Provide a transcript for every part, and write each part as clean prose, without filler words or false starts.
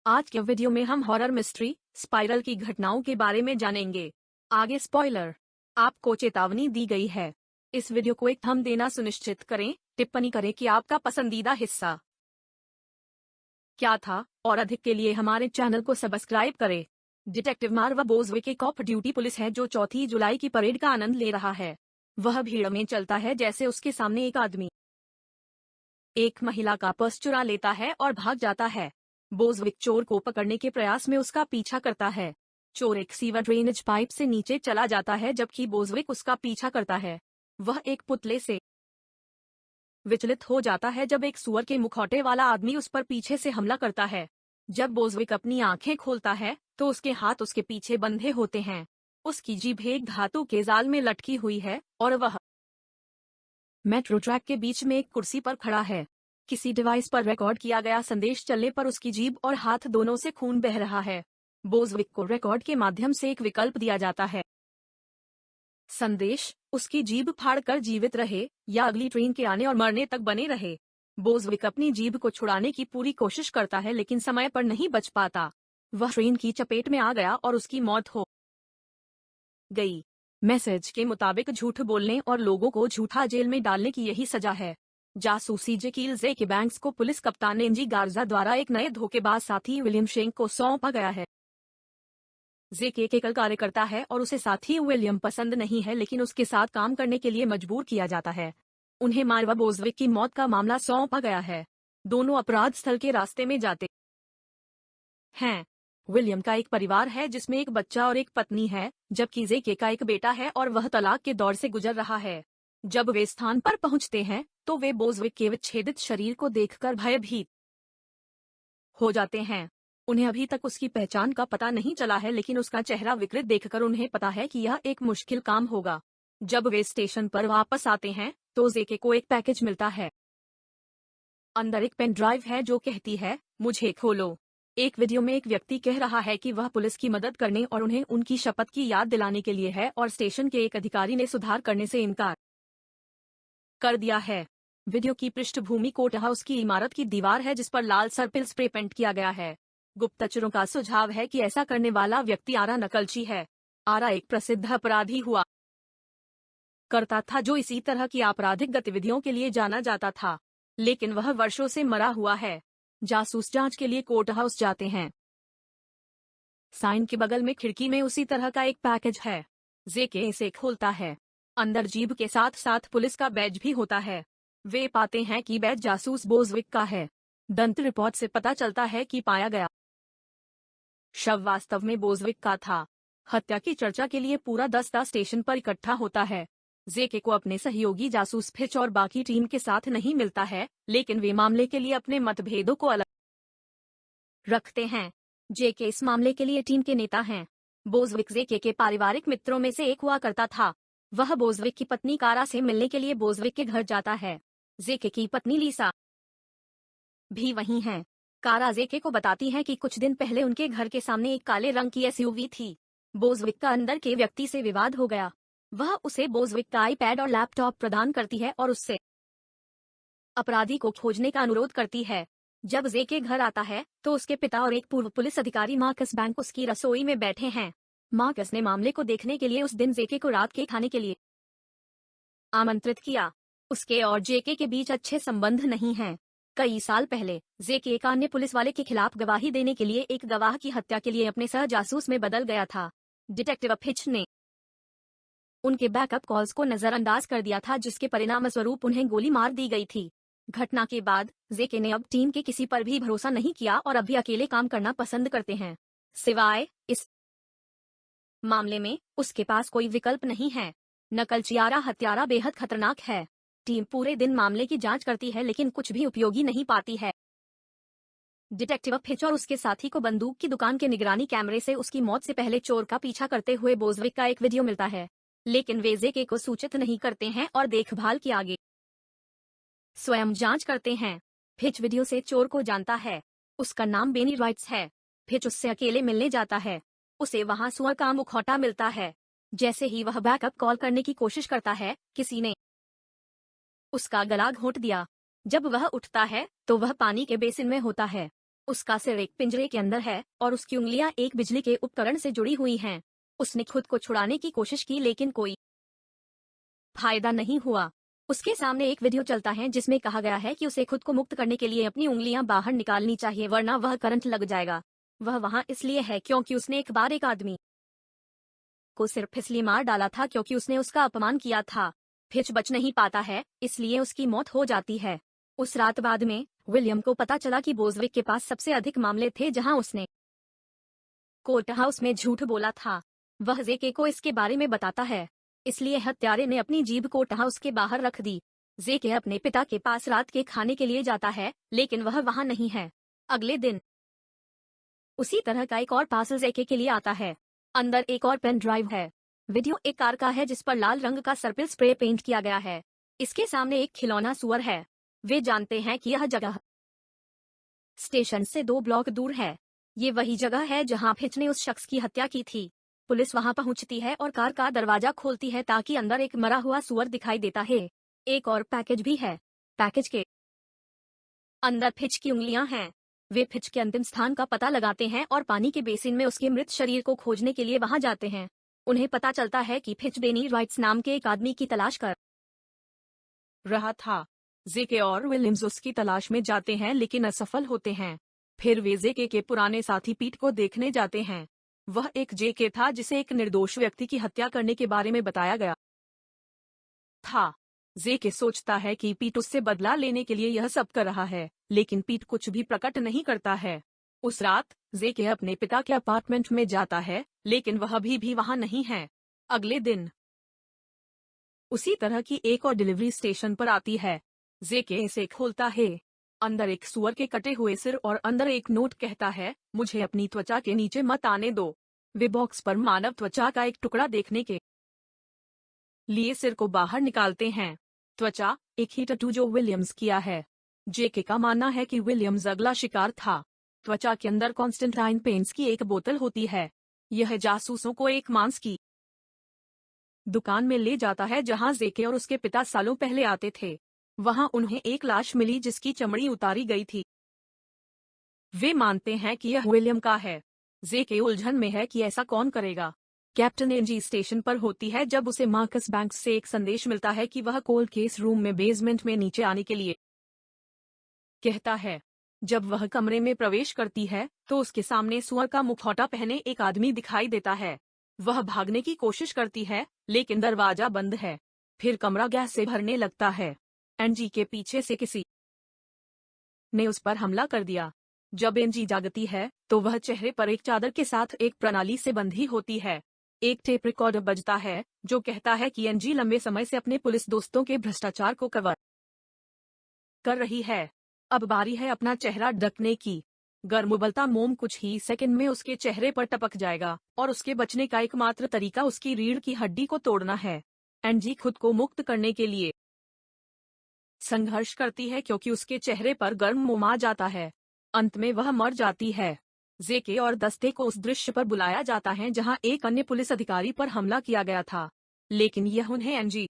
आज के वीडियो में हम हॉरर मिस्ट्री स्पाइरल की घटनाओं के बारे में जानेंगे। आगे स्पॉइलर, आपको चेतावनी दी गई है। इस वीडियो को एक थंब देना सुनिश्चित करें। टिप्पणी करें कि आपका पसंदीदा हिस्सा क्या था और अधिक के लिए हमारे चैनल को सब्सक्राइब करें। डिटेक्टिव मार्वा बोजविक एक ऑफ ड्यूटी पुलिस है जो 4 जुलाई की परेड का आनंद ले रहा है। वह भीड़ में चलता है जैसे उसके सामने एक आदमी एक महिला का पर्स चुरा लेता है और भाग जाता है। बोजविक चोर को पकड़ने के प्रयास में उसका पीछा करता है। चोर एक सीवर ड्रेनेज पाइप से नीचे चला जाता है जबकि बोजविक उसका पीछा करता है। वह एक पुतले से विचलित हो जाता है जब एक सुअर के मुखौटे वाला आदमी उस पर पीछे से हमला करता है। जब बोजविक अपनी आंखें खोलता है तो उसके हाथ उसके पीछे बंधे होते हैं। उसकी जीभ एक धातु के जाल में लटकी हुई है और वह मेट्रो ट्रैक के बीच में एक कुर्सी पर खड़ा है। किसी डिवाइस पर रिकॉर्ड किया गया संदेश चलने पर उसकी जीभ और हाथ दोनों से खून बह रहा है। बोजविक को रिकॉर्ड के माध्यम से एक विकल्प दिया जाता है। संदेश, उसकी जीभ फाड़कर जीवित रहे या अगली ट्रेन के आने और मरने तक बने रहे। बोजविक अपनी जीभ को छुड़ाने की पूरी कोशिश करता है लेकिन समय पर नहीं बच पाता। वह ट्रेन की चपेट में आ गया और उसकी मौत हो गई। मैसेज के मुताबिक झूठ बोलने और लोगों को झूठा जेल में डालने की यही सजा है। जासूसी जेकिल जेके बैंक्स को पुलिस कप्तान एंजी गार्जा द्वारा एक नए धोखेबाज साथी विलियम शेंक को सौंपा गया है। जेके केकल कार्य करता है और उसे साथी विलियम पसंद नहीं है लेकिन उसके साथ काम करने के लिए मजबूर किया जाता है। उन्हें मार्वा बोजविक की मौत का मामला सौंपा गया है। दोनों अपराध स्थल के रास्ते में जाते हैं। विलियम का एक परिवार है जिसमें एक बच्चा और एक पत्नी है, जबकि जेके का एक बेटा है और वह तलाक के दौर से गुजर रहा है। जब वे स्थान पर पहुंचते हैं तो वे बोजविक के विच्छेदित शरीर को देखकर भयभीत हो जाते हैं। उन्हें अभी तक उसकी पहचान का पता नहीं चला है लेकिन उसका चेहरा विकृत देखकर उन्हें पता है कि यह एक मुश्किल काम होगा। जब वे स्टेशन पर वापस आते हैं तो जेके को एक पैकेज मिलता है। अंदर एक पेन ड्राइव है जो कहती है, मुझे खोलो। एक वीडियो में एक व्यक्ति कह रहा है कि वह पुलिस की मदद करने और उन्हें उनकी शपथ की याद दिलाने के लिए है और स्टेशन के एक अधिकारी ने सुधार करने से इनकार कर दिया है। वीडियो की पृष्ठभूमि कोर्ट हाउस की इमारत की दीवार है जिस पर लाल सर्पिल स्प्रे पेंट किया गया है। गुप्तचरों का सुझाव है कि ऐसा करने वाला व्यक्ति आरा नकलची है। आरा एक प्रसिद्ध अपराधी हुआ करता था जो इसी तरह की आपराधिक गतिविधियों के लिए जाना जाता था, लेकिन वह वर्षों से मरा हुआ है। जासूस जांच के लिए कोर्ट हाउस जाते हैं। साइन के बगल में खिड़की में उसी तरह का एक पैकेज है। जेके इसे खोलता है। अंदर जीभ के साथ साथ पुलिस का बैज भी होता है। वे पाते हैं कि बैज जासूस बोजविक का है। दंत रिपोर्ट से पता चलता है कि पाया गया शव वास्तव में बोजविक का था। हत्या की चर्चा के लिए पूरा दस्ता स्टेशन पर इकट्ठा होता है। जेके को अपने सहयोगी जासूस फिच और बाकी टीम के साथ नहीं मिलता है, लेकिन वे मामले के लिए अपने मतभेदों को अलग रखते हैं। जेके इस मामले के लिए टीम के नेता हैं। बोजविक जेके के पारिवारिक मित्रों में से एक हुआ करता था। वह बोजविक की पत्नी कारा से मिलने के लिए बोजविक के घर जाता है। जेके की पत्नी लीसा भी वहीं है। कारा जेके को बताती है कि कुछ दिन पहले उनके घर के सामने एक काले रंग की एसयूवी थी। बोजविक का अंदर के व्यक्ति से विवाद हो गया। वह उसे बोजविक का आईपैड और लैपटॉप प्रदान करती है और उससे अपराधी को खोजने का अनुरोध करती है। जब जेके घर आता है तो उसके पिता और एक पूर्व पुलिस अधिकारी मार्कस बैंक उसकी रसोई में बैठे हैं। मार्कस ने मामले को देखने के लिए उस दिन जेके को रात के खाने के लिए आमंत्रित किया। उसके और जेके के बीच अच्छे संबंध नहीं हैं। कई साल पहले जेके एक अन्य पुलिस वाले के खिलाफ गवाही देने के लिए एक गवाह की हत्या के लिए अपने सह जासूस में बदल गया था। डिटेक्टिव फिच ने उनके बैकअप कॉल्स को नजरअंदाज कर दिया था जिसके परिणाम स्वरूप उन्हें गोली मार दी गई थी। घटना के बाद जेके ने अब टीम के किसी पर भी भरोसा नहीं किया और अब भी अकेले काम करना पसंद करते हैं। सिवाय इस मामले में उसके पास कोई विकल्प नहीं है। नकलचियारा हत्यारा बेहद खतरनाक है। टीम पूरे दिन मामले की जांच करती है लेकिन कुछ भी उपयोगी नहीं पाती है। डिटेक्टिव फिच और उसके साथी को बंदूक की दुकान के निगरानी कैमरे से उसकी मौत से पहले चोर का पीछा करते हुए बोजविक का एक वीडियो मिलता है, लेकिन वे जेके को सूचित नहीं करते हैं और देखभाल की आगे स्वयं जांच करते हैं। फिच वीडियो से चोर को जानता है। उसका नाम बेनी राइट्स है। फिच उससे अकेले मिलने जाता है। उसे वहां सुअर का मुखौटा मिलता है। जैसे ही वह बैकअप कॉल करने की कोशिश करता है, किसी ने उसका गला घोंट दिया। जब वह उठता है तो वह पानी के बेसिन में होता है। उसका सिर एक पिंजरे के अंदर है और उसकी उंगलियां एक बिजली के उपकरण से जुड़ी हुई हैं। उसने खुद को छुड़ाने की कोशिश की लेकिन कोई फायदा नहीं हुआ। उसके सामने एक वीडियो चलता है जिसमें कहा गया है कि उसे खुद को मुक्त करने के लिए अपनी उंगलियां बाहर निकालनी चाहिए वरना वह करंट लग जाएगा। वह वहां इसलिए है क्योंकि उसने एक बार एक आदमी को सिर्फ इसलिए मार डाला था क्योंकि उसने उसका अपमान किया था। फिच बच नहीं पाता है, इसलिए उसकी मौत हो जाती है। उस रात बाद में विलियम को पता चला कि बोजविक के पास सबसे अधिक मामले थे जहां उसने कोर्ट हाउस में झूठ बोला था। वह जेके को इसके बारे में बताता है, इसलिए हत्यारे ने अपनी जीभ कोर्ट हाउस के बाहर रख दी। जेके अपने पिता के पास रात के खाने के लिए जाता है लेकिन वह वहां नहीं है। अगले दिन उसी तरह का एक और पार्सल जेके के लिए आता है। अंदर एक और पेन ड्राइव है। वीडियो एक कार का है जिस पर लाल रंग का सर्पिल स्प्रे पेंट किया गया है। इसके सामने एक खिलौना सुअर है। वे जानते हैं कि यह जगह स्टेशन से 2 ब्लॉक दूर है। ये वही जगह है जहां फिच ने उस शख्स की हत्या की थी। पुलिस वहां पहुंचती है और कार का दरवाजा खोलती है ताकि अंदर एक मरा हुआ सुअर दिखाई देता है। एक और पैकेज भी है। पैकेज के अंदर फिच की उंगलियां हैं। वे फिच के अंतिम स्थान का पता लगाते हैं और पानी के बेसिन में उसके मृत शरीर को खोजने के लिए वहां जाते हैं। उन्हें पता चलता है कि फिच बेनी राइट्स नाम के एक आदमी की तलाश कर रहा था। जेके और विलियम्स उसकी तलाश में जाते हैं लेकिन असफल होते हैं। फिर वे जेके के पुराने साथी पीट को देखने जाते हैं। वह एक जेके था जिसे एक निर्दोष व्यक्ति की हत्या करने के बारे में बताया गया था। जेके सोचता है कि पीट उससे बदला लेने के लिए यह सब कर रहा है, लेकिन पीट कुछ भी प्रकट नहीं करता है। उस रात जेके अपने पिता के अपार्टमेंट में जाता है लेकिन वह अभी भी वहां नहीं है। अगले दिन उसी तरह की एक और डिलीवरी स्टेशन पर आती है। जेके इसे खोलता है। अंदर एक सुअर के कटे हुए सिर और अंदर एक नोट कहता है, मुझे अपनी त्वचा के नीचे मत आने दो। वे बॉक्स पर मानव त्वचा का एक टुकड़ा देखने के लिए सिर को बाहर निकालते हैं। त्वचा, एक ही टैटू जो विलियम्स किया है। जेके का मानना है कि विलियम्स अगला शिकार था। त्वचा के अंदर कॉन्स्टेंटाइन पेंट्स की एक बोतल होती है। यह जासूसों को एक मांस की दुकान में ले जाता है जहां जेके और उसके पिता सालों पहले आते थे। वहां उन्हें एक लाश मिली जिसकी चमड़ी उतारी गई थी। वे मानते हैं कि यह विलियम का है। जेके उलझन में है कि ऐसा कौन करेगा। कैप्टन एनजी स्टेशन पर होती है जब उसे मार्कस बैंक्स से एक संदेश मिलता है कि वह कोल्ड केस रूम में बेसमेंट में नीचे आने के लिए कहता है। जब वह कमरे में प्रवेश करती है तो उसके सामने सुअर का मुखौटा पहने एक आदमी दिखाई देता है। वह भागने की कोशिश करती है लेकिन दरवाजा बंद है। फिर कमरा गैस से भरने लगता है। एनजी के पीछे से किसी ने उस पर हमला कर दिया। जब एनजी जागती है तो वह चेहरे पर एक चादर के साथ एक प्रणाली से बंधी होती है। एक टेप रिकॉर्डर बजता है जो कहता है कि एनजी लंबे समय से अपने पुलिस दोस्तों के भ्रष्टाचार को कवर कर रही है। अब बारी है अपना चेहरा ढकने की। गर्म उबलता मोम कुछ ही सेकंड में उसके चेहरे पर टपक जाएगा और उसके बचने का एकमात्र तरीका उसकी रीढ़ की हड्डी को तोड़ना है। एनजी खुद को मुक्त करने के लिए संघर्ष करती है क्योंकि उसके चेहरे पर गर्म मोम आ जाता है। अंत में वह मर जाती है। जेके और दस्ते को उस दृश्य पर बुलाया जाता है जहां एक अन्य पुलिस अधिकारी पर हमला किया गया था, लेकिन यह उन्हें एनजी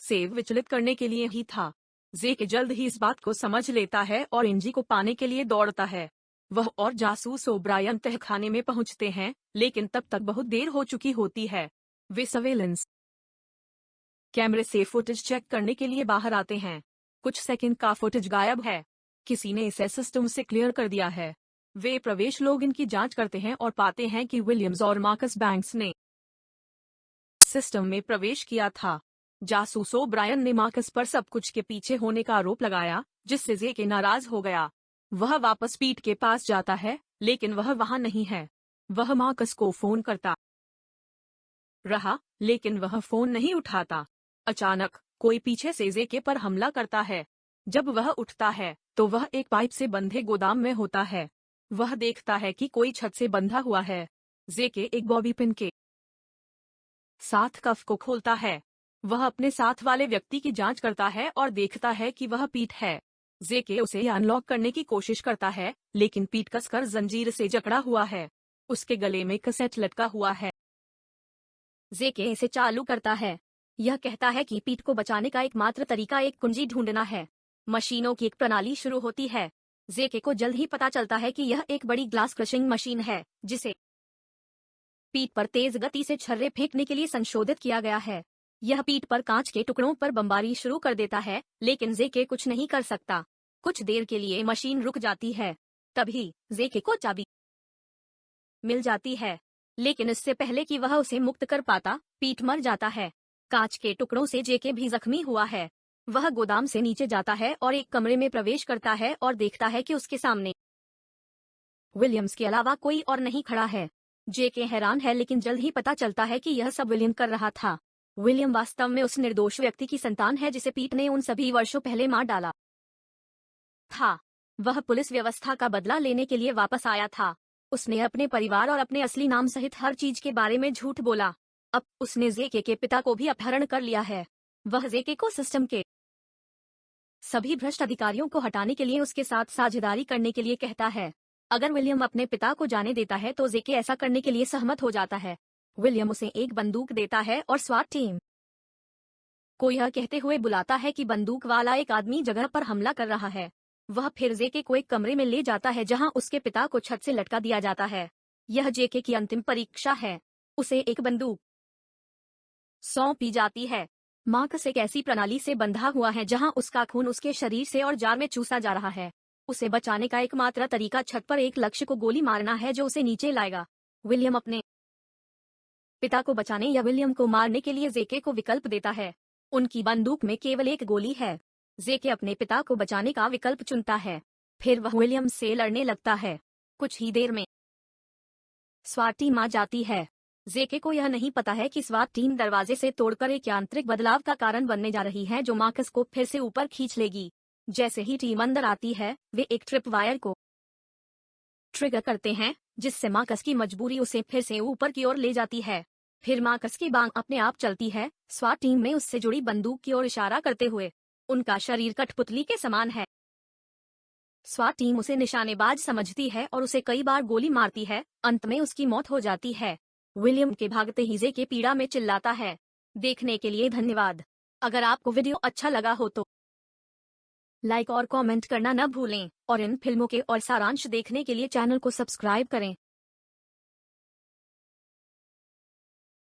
से विचलित करने के लिए ही था। जेके जल्द ही इस बात को समझ लेता है और एनजी को पाने के लिए दौड़ता है। वह और जासूस ओब्रायन तहखाने में पहुंचते हैं लेकिन तब तक बहुत देर हो चुकी होती है। वे सर्वेलेंस कैमरे से फुटेज चेक करने के लिए बाहर आते हैं। कुछ सेकंड का फुटेज गायब है। किसी ने इसे सिस्टम से क्लियर कर दिया है। वे प्रवेश लोग इनकी जांच करते हैं और पाते हैं कि विलियम्स और मार्कस बैंक्स ने सिस्टम में प्रवेश किया था। जासूस ओब्रायन ने मार्कस पर सब कुछ के पीछे होने का आरोप लगाया, जिससे जेके नाराज हो गया। वह वापस पीट के पास जाता है लेकिन वह वहां नहीं है। वह मार्कस को फोन करता रहा लेकिन वह फोन नहीं उठाता। अचानक कोई पीछे से जेके पर हमला करता है। जब वह उठता है तो वह एक पाइप से बंधे गोदाम में होता है। वह देखता है कि कोई छत से बंधा हुआ है। जेके एक बॉबी पिन के साथ कफ को खोलता है। वह अपने साथ वाले व्यक्ति की जांच करता है और देखता है कि वह पीट है। जेके उसे अनलॉक करने की कोशिश करता है लेकिन पीट कसकर जंजीर से जकड़ा हुआ है। उसके गले में कैसेट लटका हुआ है। जेके इसे चालू करता है। यह कहता है कि पीट को बचाने का एकमात्र तरीका एक कुंजी ढूंढना है। मशीनों की एक प्रणाली शुरू होती है। जेके को जल्द ही पता चलता है कि यह एक बड़ी ग्लास क्रशिंग मशीन है जिसे पीठ पर तेज गति से छर्रे फेंकने के लिए संशोधित किया गया है। यह पीठ पर कांच के टुकड़ों पर बमबारी शुरू कर देता है, लेकिन जेके कुछ नहीं कर सकता। कुछ देर के लिए मशीन रुक जाती है। तभी जेके को चाबी मिल जाती है, लेकिन इससे पहले कि वह उसे मुक्त कर पाता, पीठ मर जाता है। कांच के टुकड़ों से जेके भी जख्मी हुआ है। वह गोदाम से नीचे जाता है और एक कमरे में प्रवेश करता है और देखता है कि उसके सामने विलियम्स के अलावा कोई और नहीं खड़ा है। जेके हैरान है, लेकिन जल्द ही पता चलता है कि यह सब विलियम कर रहा था। विलियम वास्तव में उस निर्दोष व्यक्ति की संतान है जिसे पीट ने उन सभी वर्षों पहले मार डाला था। वह पुलिस व्यवस्था का बदला लेने के लिए वापस आया था। उसने अपने परिवार और अपने असली नाम सहित हर चीज के बारे में झूठ बोला। अब उसने जेके के पिता को भी अपहरण कर लिया है। वह जेके को सिस्टम के सभी भ्रष्ट अधिकारियों को हटाने के लिए उसके साथ साझेदारी करने के लिए कहता है। अगर विलियम अपने पिता को जाने देता है तो जेके ऐसा करने के लिए सहमत हो जाता है। विलियम उसे एक बंदूक देता है और स्वाट टीम को यह कहते हुए बुलाता है कि बंदूक वाला एक आदमी जगह पर हमला कर रहा है। वह फिर जेके को एक कमरे में ले जाता है जहां उसके पिता को छत से लटका दिया जाता है। यह जेके की अंतिम परीक्षा है। उसे एक बंदूक सौंपी जाती है। मार्कस एक ऐसी प्रणाली से बंधा हुआ है जहां उसका खून उसके शरीर से और जार में चूसा जा रहा है। उसे बचाने का एकमात्र तरीका छत पर एक लक्ष्य को गोली मारना है जो उसे नीचे लाएगा। विलियम अपने पिता को बचाने या विलियम को मारने के लिए जेके को विकल्प देता है। उनकी बंदूक में केवल एक गोली है। जेके अपने पिता को बचाने का विकल्प चुनता है। फिर वह विलियम से लड़ने लगता है। कुछ ही देर में स्वाट टीम आ जाती है। जेके को यह नहीं पता है कि स्वाट टीम दरवाजे से तोड़कर एक यांत्रिक बदलाव का कारण बनने जा रही है जो मार्कस को फिर से ऊपर खींच लेगी। जैसे ही टीम अंदर आती है, वे एक ट्रिप वायर को ट्रिगर करते हैं, जिससे मार्कस की मजबूरी उसे फिर से ऊपर की ओर ले जाती है। फिर मार्कस की बांह अपने आप चलती है, स्वाट टीम में उससे जुड़ी बंदूक की ओर इशारा करते हुए। उनका शरीर कठपुतली के समान है। स्वाट टीम उसे निशानेबाज समझती है और उसे कई बार गोली मारती है। अंत में उसकी मौत हो जाती है। विलियम के भागते ही जेके पीड़ा में चिल्लाता है। देखने के लिए धन्यवाद। अगर आपको वीडियो अच्छा लगा हो तो लाइक और कमेंट करना न भूलें और इन फिल्मों के और सारांश देखने के लिए चैनल को सब्सक्राइब करें।